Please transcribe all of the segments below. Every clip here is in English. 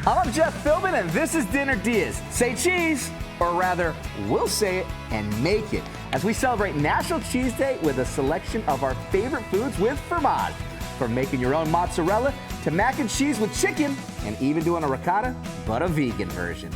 I'm Jeff Philbin, and this is Dinner DeeAs. Say cheese, or rather, we'll say it and make it, as we celebrate National Cheese Day with a selection of our favorite foods with fromage. From making your own mozzarella to mac and cheese with chicken, and even doing a ricotta, but a vegan version.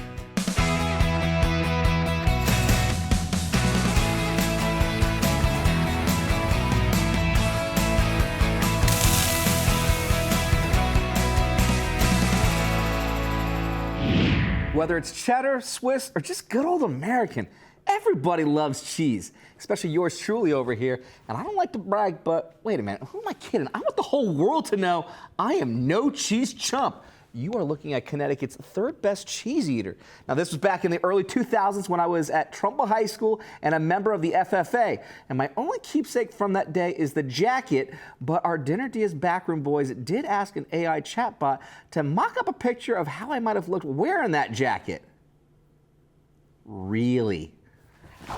Whether it's cheddar, Swiss, or just good old American, everybody loves cheese, especially yours truly over here. And I don't like to brag, but wait a minute, who am I kidding? I want the whole world to know I am no cheese chump. You are looking at Connecticut's third best cheese eater. Now, this was back in the early 2000s when I was at Trumbull High School and a member of the FFA. And my only keepsake from that day is the jacket, but our Dinner DeeAs backroom boys did ask an AI chatbot to mock up a picture of how I might have looked wearing that jacket. Really?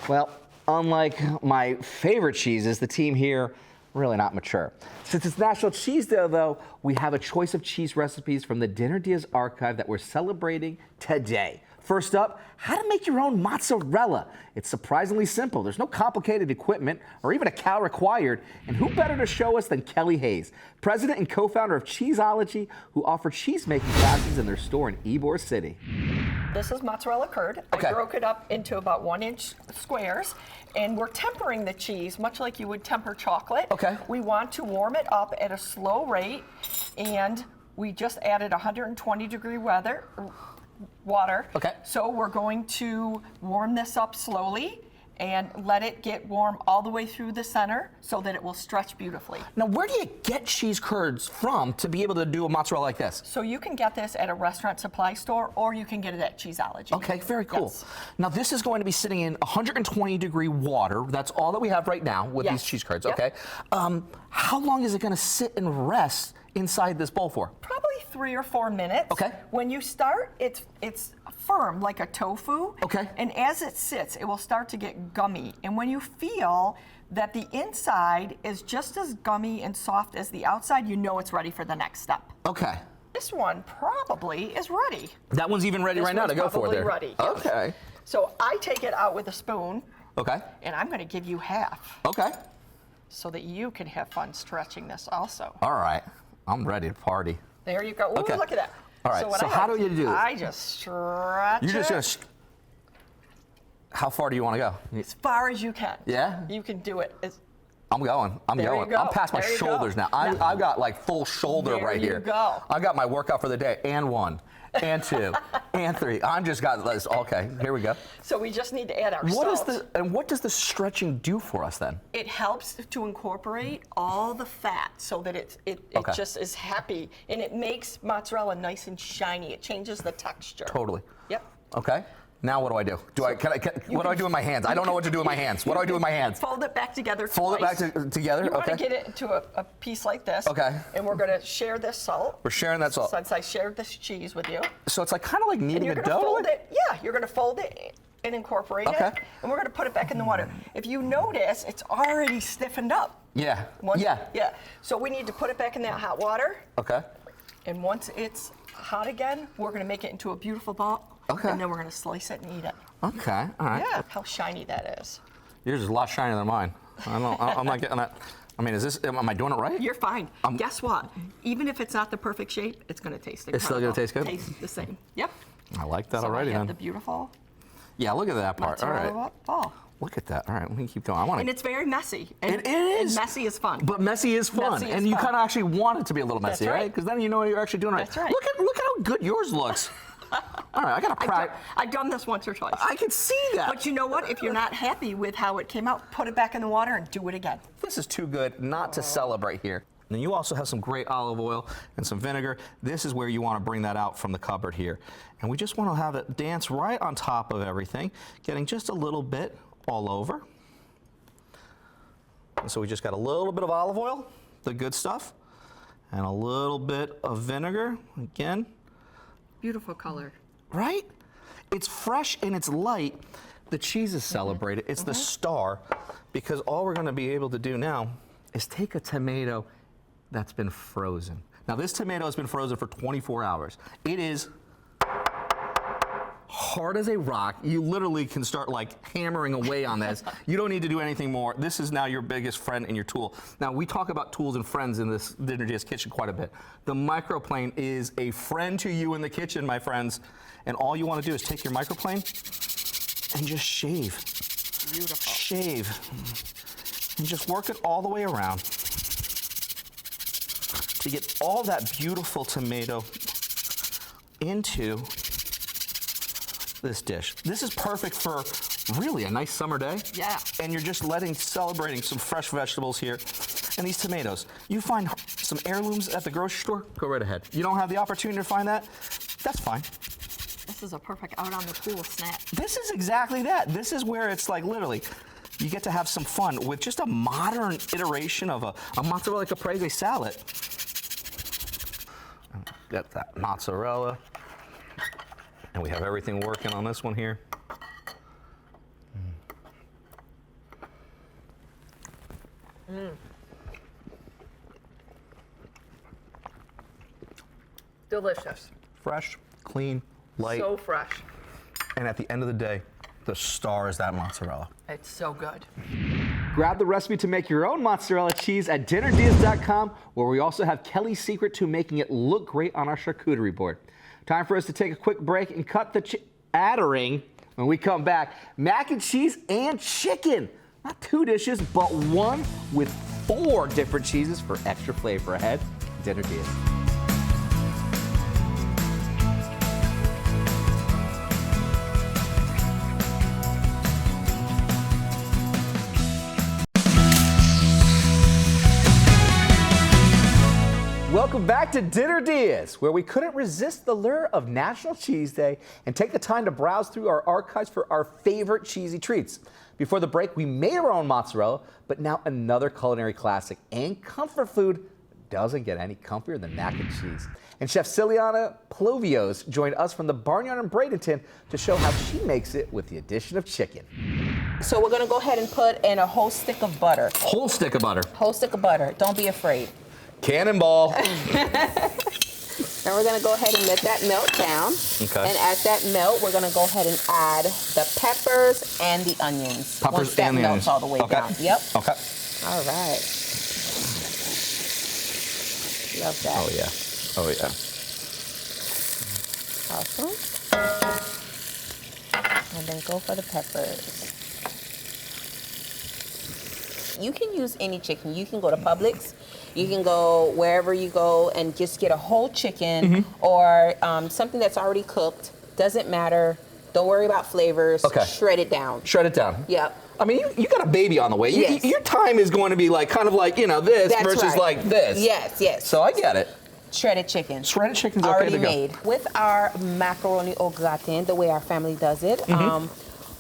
Well, unlike my favorite cheeses, the team here really not mature. Since it's National Cheese Day, though, we have a choice of cheese recipes from the Dinner DeeAs archive that we're celebrating today. First up, how to make your own mozzarella. It's surprisingly simple. There's no complicated equipment or even a cow required. And who better to show us than Kelly Hayes, president and co-founder of Cheeseology, who offer cheese-making classes in their store in Ybor City. This is mozzarella curd. Okay. I broke it up into about 1-inch squares, and we're tempering the cheese much like you would temper chocolate. Okay. We want to warm it up at a slow rate, and we just added 120-degree water. Okay. So we're going to warm this up slowly and let it get warm all the way through the center so that it will stretch beautifully. Now, where do you get cheese curds from to be able to do a mozzarella like this? So you can get this at a restaurant supply store, or you can get it at Cheeseology. Okay, very cool. Yes. Now, this is going to be sitting in 120-degree water. That's all that we have right now with these cheese curds, Yep. okay? How long is it going to sit and rest inside this bowl for? Probably 3 or 4 minutes. Okay. When you start, it's firm like a tofu. Okay. And as it sits, it will start to get gummy. And when you feel that the inside is just as gummy and soft as the outside, you know it's ready for the next step. Okay. This one probably is ready. That one's even ready right now to go for there. Ready. Yes. Okay. So I take it out with a spoon. Okay. And I'm going to give you half. Okay. So that you can have fun stretching this also. All right. I'm ready to party. There you go. Ooh, Okay. look at that. All right. what So I how have- do you do this? I just stretch You're just it going to... How far do you want to go? as far as you can. Yeah? You can do it. I'm going. I'm There you going. go. I'm past my There you go. shoulders now. I've got like full shoulder There right you here. go. I got my workout for the day, and 1, and 2, and 3. I'm just got this. Okay, here we go. So we just need to add our salt. What does the stretching do for us then? It helps to incorporate all the fat so that it Okay. just is happy, and it makes mozzarella nice and shiny. It changes the texture. Totally. Yep. Okay. Now what do I do? What do I do with my hands? I don't know what to do with my hands. What do I do with my hands? Fold it back together Fold it twice. back together? You want Okay. to get it into a piece like this. Okay. And we're going to share this salt. We're sharing that salt. Since I shared this cheese with you. So it's like kind of like And kneading you're a going to dough? fold it. Yeah, you're going to fold it and incorporate Okay. it. And we're going to put it back in the water. If you notice, it's already stiffened up. Yeah. Yeah. Yeah. So we need to put it back in that hot water. Okay. And once it's hot again, we're going to make it into a beautiful ball. Okay. And then we're going to slice it and eat it. Okay. All right. Yeah. How shiny that is. Yours is a lot shinier than mine. I'm not getting that. I mean, am I doing it right? You're fine. Guess what? Even if it's not the perfect shape, it's going to taste incredible. It's still gonna taste good? Taste the same. Yep. I like that So already I have then. the beautiful Yeah, look at that part. All mozzarella right. ball. Look at that. All right, let me keep going. I want And to. it's very messy. And, It is. And messy is fun. But messy is fun, Messy is and you fun. kind of actually want it to be a little messy, That's right? right. Because then you know you're actually doing it right. That's right. Look at how good yours looks. All right, I gotta practice. I've done this once or twice. I can see that. But you know what? If you're not happy with how it came out, put it back in the water and do it again. This is too good not to celebrate here. And you also have some great olive oil and some vinegar. This is where you want to bring that out from the cupboard here. And we just want to have it dance right on top of everything, getting just a little bit all over. And so we just got a little bit of olive oil, the good stuff, and a little bit of vinegar, again. Beautiful color. Right? It's fresh and it's light. The cheese is celebrated. It's the star, because all we're going to be able to do now is take a tomato that's been frozen. Now, this tomato has been frozen for 24 hours. It is hard as a rock. You literally can start like hammering away on this. You don't need to do anything more. This is now your biggest friend and your tool. Now we talk about tools and friends in this Dinner DeeAs kitchen quite a bit. The microplane is a friend to you in the kitchen, my friends. And all you want to do is take your microplane and just shave. Beautiful. Shave. And just work it all the way around to get all that beautiful tomato into this dish. This is perfect for really a nice summer day. Yeah. And you're just celebrating some fresh vegetables here. And these tomatoes, you find some heirlooms at the grocery store, go right ahead. You don't have the opportunity to find that, that's fine. This is a perfect out on the pool snack. This is exactly that. This is where it's like literally, you get to have some fun with just a modern iteration of a mozzarella caprese salad. Get that mozzarella. And we have everything working on this one here. Delicious. Fresh, clean, light. So fresh. And at the end of the day, the star is that mozzarella. It's so good. Grab the recipe to make your own mozzarella cheese at dinnerdeas.com, where we also have Kelly's secret to making it look great on our charcuterie board. Time for us to take a quick break and cut the attering. When we come back, mac and cheese and chicken. Not 2 dishes, but one with 4 different cheeses for extra flavor ahead. Dinner DeeAs. Welcome back to Dinner DeeAs, where we couldn't resist the lure of National Cheese Day and take the time to browse through our archives for our favorite cheesy treats. Before the break, we made our own mozzarella, but now another culinary classic and comfort food doesn't get any comfier than mac and cheese. And Chef Ciliana Plovios joined us from the Barnyard in Bradenton to show how she makes it with the addition of chicken. So we're gonna go ahead and put in a whole stick of butter. Whole stick of butter. Whole stick of butter, don't be afraid. Cannonball. And we're gonna go ahead and let that melt down. Okay. And as that melt, we're gonna go ahead and add the peppers and the onions. Peppers once that and the melts onions. all the way Okay. down. Yep. Okay. All right. Love that. Oh yeah. Oh yeah. Awesome. And then go for the peppers. You can use any chicken. You can go to Publix. You can go wherever you go and just get a whole chicken or something that's already cooked. Doesn't matter. Don't worry about flavors. Okay. Shred it down. Shred it down. Yep. I mean, you got a baby on the way. Yes. Your time is going to be like kind of like, you know, this That's versus right. like this. Yes, yes. So I get it. Shredded chicken. Shredded chicken's okay Already to go. made. With our macaroni au gratin, the way our family does it,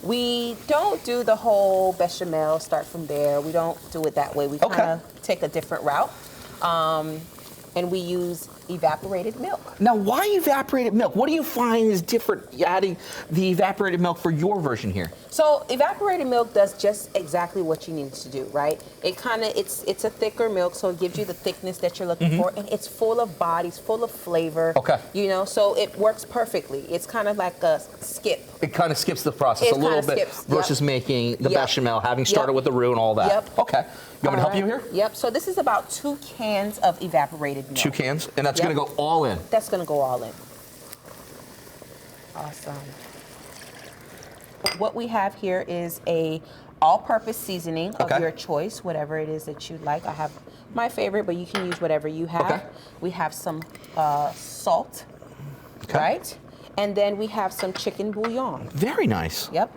we don't do the whole bechamel, start from there. We don't do it that way. We Okay. kind of take a different route. And we use evaporated milk. Now, why evaporated milk? What do you find is different adding the evaporated milk for your version here? So evaporated milk does just exactly what you need it to do, right? It kind of, it's a thicker milk, so it gives you the thickness that you're looking for, and it's full of bodies, full of flavor. Okay. You know, so it works perfectly. It's kind of like a skip. It kind of skips the process It a little kinda bit skips, versus making the Yep. bechamel, having started Yep. with the roux and all that. Yep. Okay. You want me to help you here? Yep. So this is about 2 cans of evaporated milk. 2 cans, and that's Yep. going to go all in. That's gonna go all in. Awesome. What we have here is a all-purpose seasoning of Okay. your choice, whatever it is that you like. I have my favorite, but you can use whatever you have. Okay. We have some salt, Okay. right? And then we have some chicken bouillon. Very nice. Yep,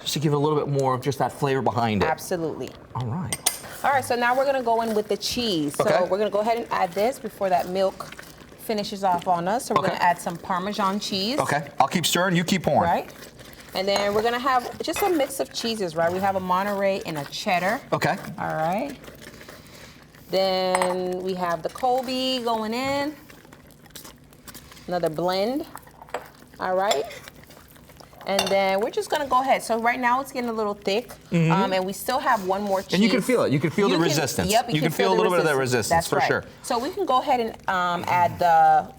Just to give it a little bit more of just that flavor behind it. absolutely. All right. All right, so now we're gonna go in with the cheese. Okay. So we're gonna go ahead and add this before that milk finishes off on us. So we're Okay. gonna add some Parmesan cheese. Okay. I'll keep stirring. You keep pouring. Right? And then we're gonna have just a mix of cheeses, right? We have a Monterey and a cheddar. Okay. All right. Then we have the Colby going in. Another blend. All right. And then we're just gonna go ahead. So right now it's getting a little thick, and we still have one more cheese. And you can feel it. You can feel the resistance. Yep, you can feel a the little bit of that resistance, That's for right. sure. So we can go ahead and add the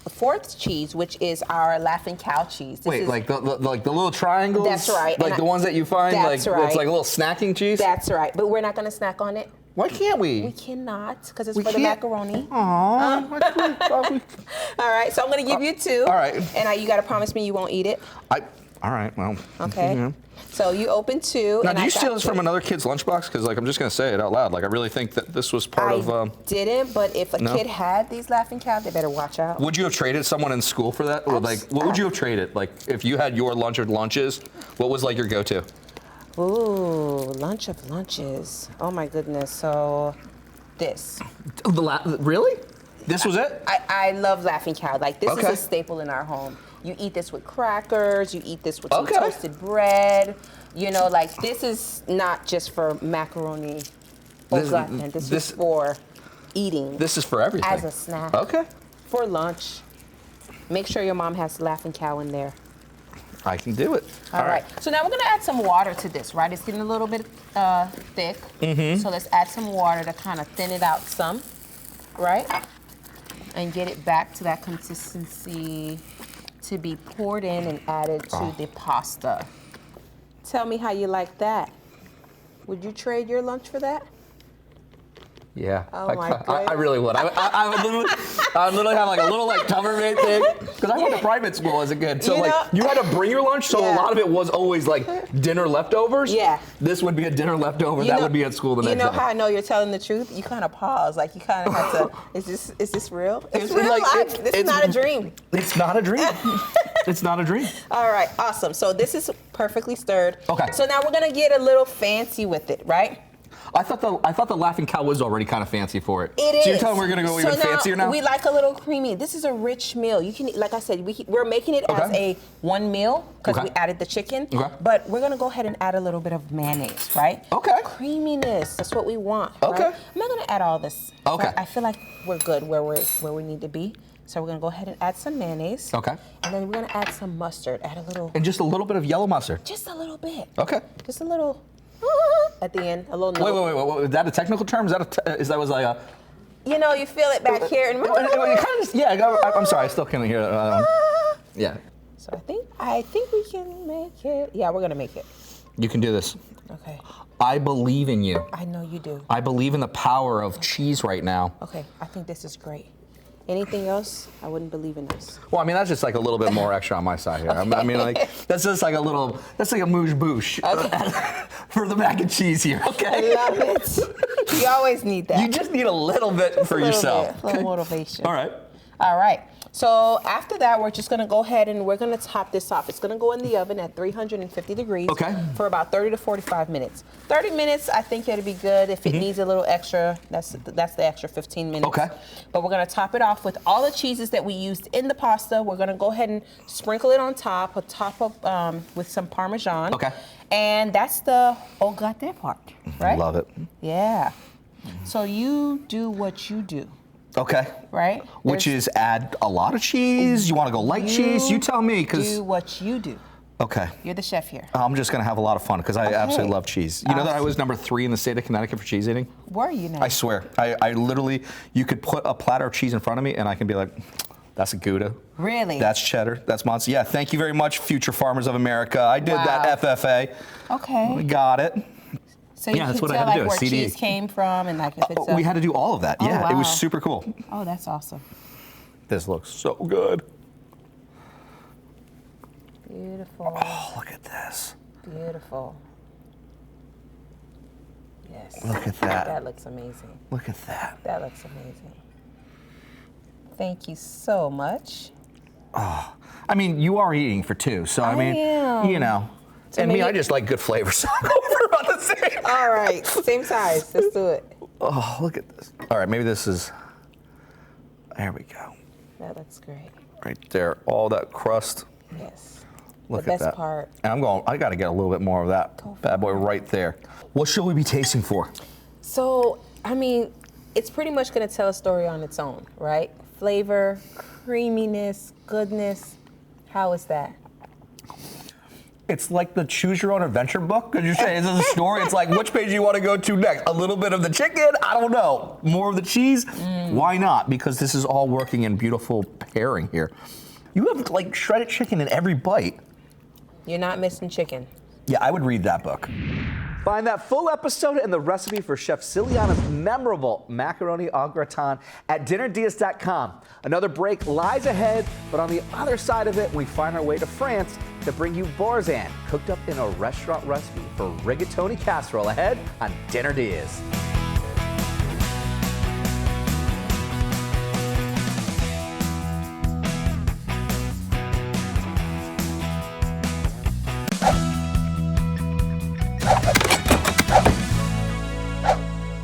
fourth cheese, which is our Laughing Cow cheese. This Wait, is, like the little triangles? That's right. Like the ones that you find, That's like right. it's like a little snacking cheese? That's right. But we're not going to snack on it. Why can't we? We cannot, because it's We for the can't? macaroni. Aww. All right, so I'm going to give you 2. all right. And you got to promise me you won't eat it. All right, well. Okay. yeah. So you open 2. Now, and did I you steal got this from another kid's lunchbox? Because, like, I'm just going to say it out loud. Like, I really think that this was part of. I didn't, but if a no? kid had these Laughing Cow, they better watch out. Would you have traded someone in school for that? Or, like, what would you have traded? Like, if you had your lunch of lunches, what was, like, your go-to? Ooh, lunch of lunches. Oh my goodness. So this. Really? This was it? I love Laughing Cow. Like, this is Okay. a staple in our home. You eat this with crackers, you eat this with some Okay. toasted bread. You know, like, this is not just for macaroni or This- gratin. This this- is for eating This is for everything. as a snack. Okay. For lunch. Make sure your mom has Laughing Cow in there. I can do it. All right. So now we're gonna add some water to this, right? It's getting a little bit thick. Mm-hmm. So let's add some water to kind of thin it out some, right? And get it back to that consistency to be poured in and added to the pasta. Tell me how you like that. Would you trade your lunch for that? Yeah. Oh my I really would. I would literally have like a little like Tupperware thing because I went to private school as a kid. So You like know- you had to bring your lunch, so a Yeah. lot of it was always like dinner leftovers. Yeah. This would be a dinner leftover that would be at school the next You know day. how I know you're telling the truth? You kind of pause, like you kind of have to. Is this real? It's It's real like- life. it's- This is it's- not a dream. It's not a dream. It's not a dream. All right, awesome. So this is perfectly stirred. Okay. So now we're gonna get a little fancy with it, right? I thought the Laughing Cow was already kind of fancy for it. It is. So you're telling me we're gonna go even fancier now? We like a little creamy. This is a rich meal. You can, like I said, we're making it as Okay. a one meal because Okay. we added the chicken. Okay. But we're gonna go ahead and add a little bit of mayonnaise, right? Okay. Creaminess. That's what we want. Okay. Right? I'm not gonna add all this. Okay. I feel like we're good where we need to be. So we're gonna go ahead and add some mayonnaise. Okay. And then we're gonna add some mustard. Add a little. And just a little bit of yellow mustard. Just a little bit. Okay. Just a little at the end, a little note. Wait. Is that a technical term? Is that was like a? You know, you feel it back here. And I'm sorry, I still can't hear that. Yeah. So I think we can make it. Yeah, we're gonna make it. You can do this. Okay. I believe in you. I know you do. I believe in the power of cheese right now. Okay, I think this is great. Anything else? I wouldn't believe in this. Well, I mean, that's just like a little bit more extra on my side here. I mean, like, that's just like that's like a moosh boosh for the mac and cheese here, okay? I love it. You always need that. You just need a little bit for A little yourself. bit, a little motivation. All right. All right. So after that, we're just gonna go ahead and we're gonna top this off. It's gonna go in the oven at 350 degrees Okay. for about 30 to 45 minutes. 30 minutes, I think it'll be good. If it needs a little extra, that's the extra 15 minutes. Okay. But we're gonna top it off with all the cheeses that we used in the pasta. We're gonna go ahead and sprinkle it on top with some Parmesan. Okay. And that's the au gratin part, right? Love it. Yeah. So you do what you do. Okay. Right? Which is add a lot of cheese. You want to go light cheese? You tell me, because. Do what you do. Okay. You're the chef here. I'm just gonna have a lot of fun because I absolutely love cheese. You know that I was number 3 in the state of Connecticut for cheese eating? Were you now? I swear. I literally, you could put a platter of cheese in front of me and I can be like, that's a Gouda. Really? That's cheddar. That's Montse. Yeah, thank you very much, future farmers of America. I did that FFA. Okay. We got it. So you Yeah, that's can what I tell had to like do, where CDE. cheese came from and like if it's We had to do all of that. Oh, Yeah, it was wow. super cool. Oh, that's awesome. This looks so good. Beautiful. Oh, look at this. Beautiful. Yes. Look at that. That looks amazing. Look at that. That looks amazing. Thank you so much. I mean, you are eating for 2, so I mean, am. you know. So And me, maybe- I just like good flavor, so I'll go for about the same. All right. Same size. Let's do it. Oh, look at this. All right, maybe this is, there we go. That looks great. Right there, all that crust. Yes. Look the at best that. part. And I got to get a little bit more of that Go for bad boy right there. What should we be tasting for? So, I mean, it's pretty much going to tell a story on its own, right? Flavor, creaminess, goodness. How is that? It's like the choose your own adventure book. Could you say this is a story? It's like, which page do you want to go to next? A little bit of the chicken? I don't know. More of the cheese? Why not? Because this is all working in beautiful pairing here. You have like shredded chicken in every bite. You're not missing chicken. Yeah, I would read that book. Find that full episode and the recipe for Chef Ciliana's memorable macaroni au gratin at dinnerdias.com. Another break lies ahead, but on the other side of it, we find our way to France to bring you boursin, cooked up in a restaurant recipe for rigatoni casserole ahead on Dinner Dias.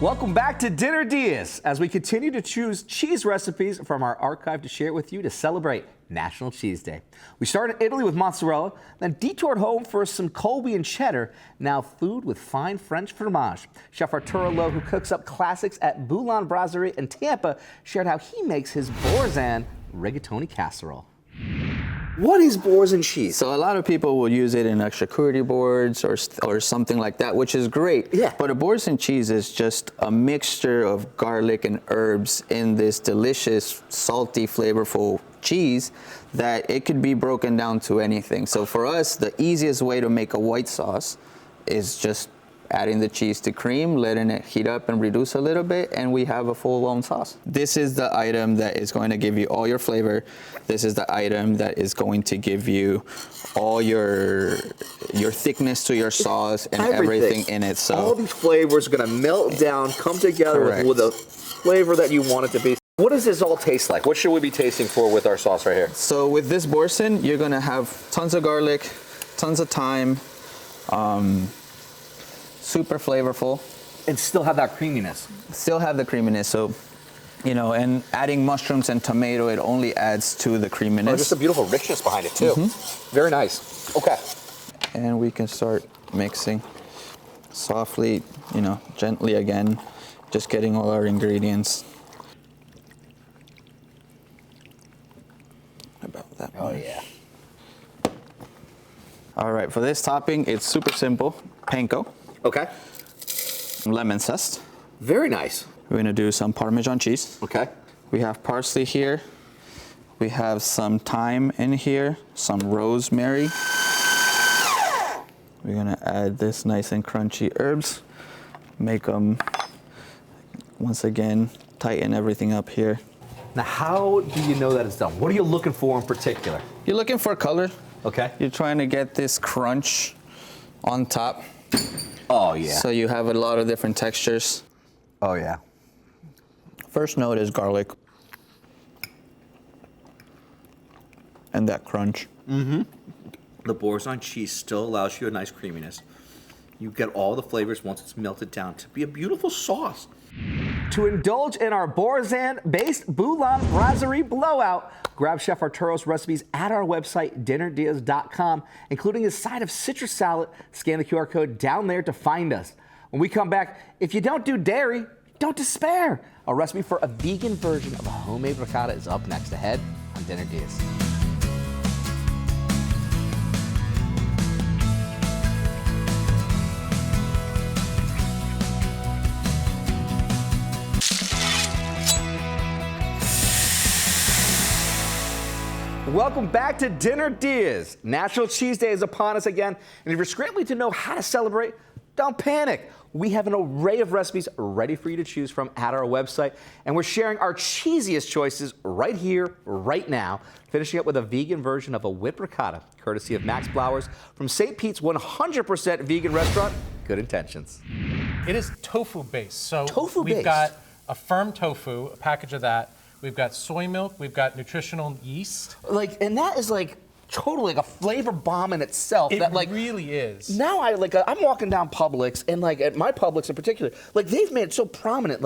Welcome back to Dinner Dias as we continue to choose cheese recipes from our archive to share with you to celebrate National Cheese Day. We started in Italy with mozzarella, then detoured home for some Colby and cheddar, now food with fine French fromage. Chef Arturo Lowe, who cooks up classics at Boulan Brasserie in Tampa, shared how he makes his boursin rigatoni casserole. What is boursin cheese? So a lot of people will use it in charcuterie boards or something like that, which is great. Yeah. But a boursin cheese is just a mixture of garlic and herbs in this delicious, salty, flavorful cheese that it could be broken down to anything. So for us, the easiest way to make a white sauce is just adding the cheese to cream, letting it heat up and reduce a little bit, and we have a full-blown sauce. This is the item that is going to give you all your flavor. This is the item that is going to give you all your thickness to your sauce and everything in it. So all these flavors are gonna melt down, come together with a flavor that you want it to be. What does this all taste like? What should we be tasting for with our sauce right here? So with this boursin, you're gonna have tons of garlic, tons of thyme, super flavorful. And still have that creaminess. Still have the creaminess, so, you know, and adding mushrooms and tomato, it only adds to the creaminess. Oh, just a beautiful richness behind it too. Very nice. Okay. And we can start mixing softly, you know, gently again, just getting all our ingredients. About that much. Oh yeah. All right, for this topping, it's super simple. Panko. Okay. Lemon zest. Very nice. We're gonna do some Parmesan cheese. Okay. We have parsley here. We have some thyme in here, some rosemary. We're gonna add this nice and crunchy herbs. Make them, once again, tighten everything up here. Now, how do you know that it's done? What are you looking for in particular? You're looking for color. Okay. You're trying to get this crunch on top. Oh yeah. So you have a lot of different textures. Oh yeah. First note is garlic. And that crunch. The boursin cheese still allows you a nice creaminess. You get all the flavors once it's melted down to be a beautiful sauce. To indulge in our boursin-based Boulan Brasserie blowout, grab Chef Arturo's recipes at our website, dinnerdias.com, including a side of citrus salad. Scan the QR code down there to find us. When we come back, if you don't do dairy, don't despair. A recipe for a vegan version of a homemade ricotta is up next ahead on Dinner Dias. Welcome back to Dinner Dias. National Cheese Day is upon us again, and if you're scrambling to know how to celebrate, don't panic. We have an array of recipes ready for you to choose from at our website, and we're sharing our cheesiest choices right here, right now, finishing up with a vegan version of a whipped ricotta, courtesy of Max Blowers from St. Pete's 100% vegan restaurant, Good Intentions. It is tofu based. So Tofu-based. we've got a firm tofu, a package of that. We've got soy milk. We've got nutritional yeast. And that is totally a flavor bomb in itself. It that really is. Now I'm walking down Publix, and at my Publix in particular, they've made it so prominent.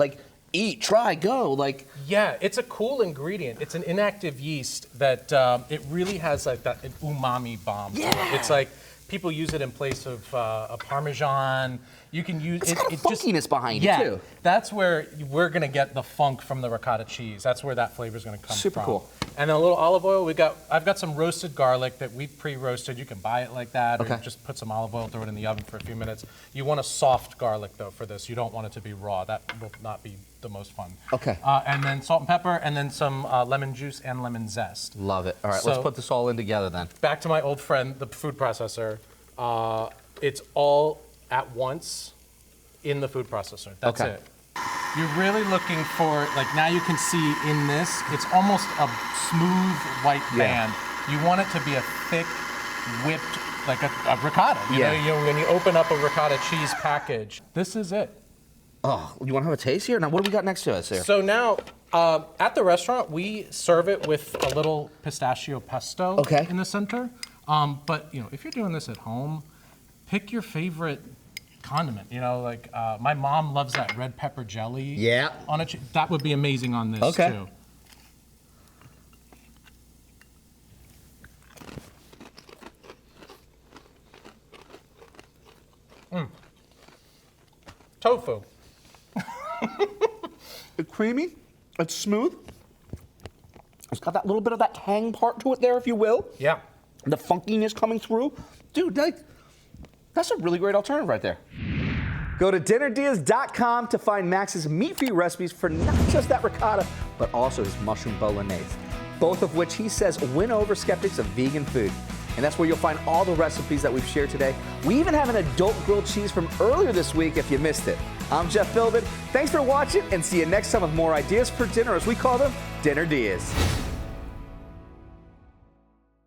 Eat, try, go. Yeah, it's a cool ingredient. It's an inactive yeast that it really has that umami bomb. Yeah. It's people use it in place of a Parmesan. You can use It's got a funkiness behind it, yeah, too. That's where we're gonna get the funk from the ricotta cheese. That's where that flavor is gonna come Super from. cool. And then a little olive oil. I've got some roasted garlic that we pre-roasted. You can buy it like that, or Okay. you just put some olive oil, throw it in the oven for a few minutes. You want a soft garlic though for this. You don't want it to be raw. That will not be the most fun. Okay. And then salt and pepper, and then some lemon juice and lemon zest. Love it. All right, let's So- put this all in together then. Back to my old friend, the food processor. It's all at once in the food processor. That's Okay. it. You're really looking for, like now you can see in this, it's almost a smooth white band. You want it to be a thick, whipped, like a ricotta. You know, when you open up a ricotta cheese package, this is it. Oh, you want to have a taste here? Now, what do we got next to us here? So now, at the restaurant, we serve it with a little pistachio pesto Okay. in the center. But you know, if you're doing this at home, pick your favorite condiment. You know, like my mom loves that red pepper jelly. Yeah. On a that would be amazing on this Okay. too. Tofu. It's creamy. It's smooth. It's got that little bit of that tang part to it there, if you will. Yeah. The funkiness coming through. Dude, that's a really great alternative right there. Go to dinnerdeas.com to find Max's meat-free recipes for not just that ricotta, but also his mushroom bolognese, both of which he says win over skeptics of vegan food. And that's where you'll find all the recipes that we've shared today. We even have an adult grilled cheese from earlier this week if you missed it. I'm Jeff Philbin. Thanks for watching, and see you next time with more ideas for dinner, as we call them, Dinner Dias.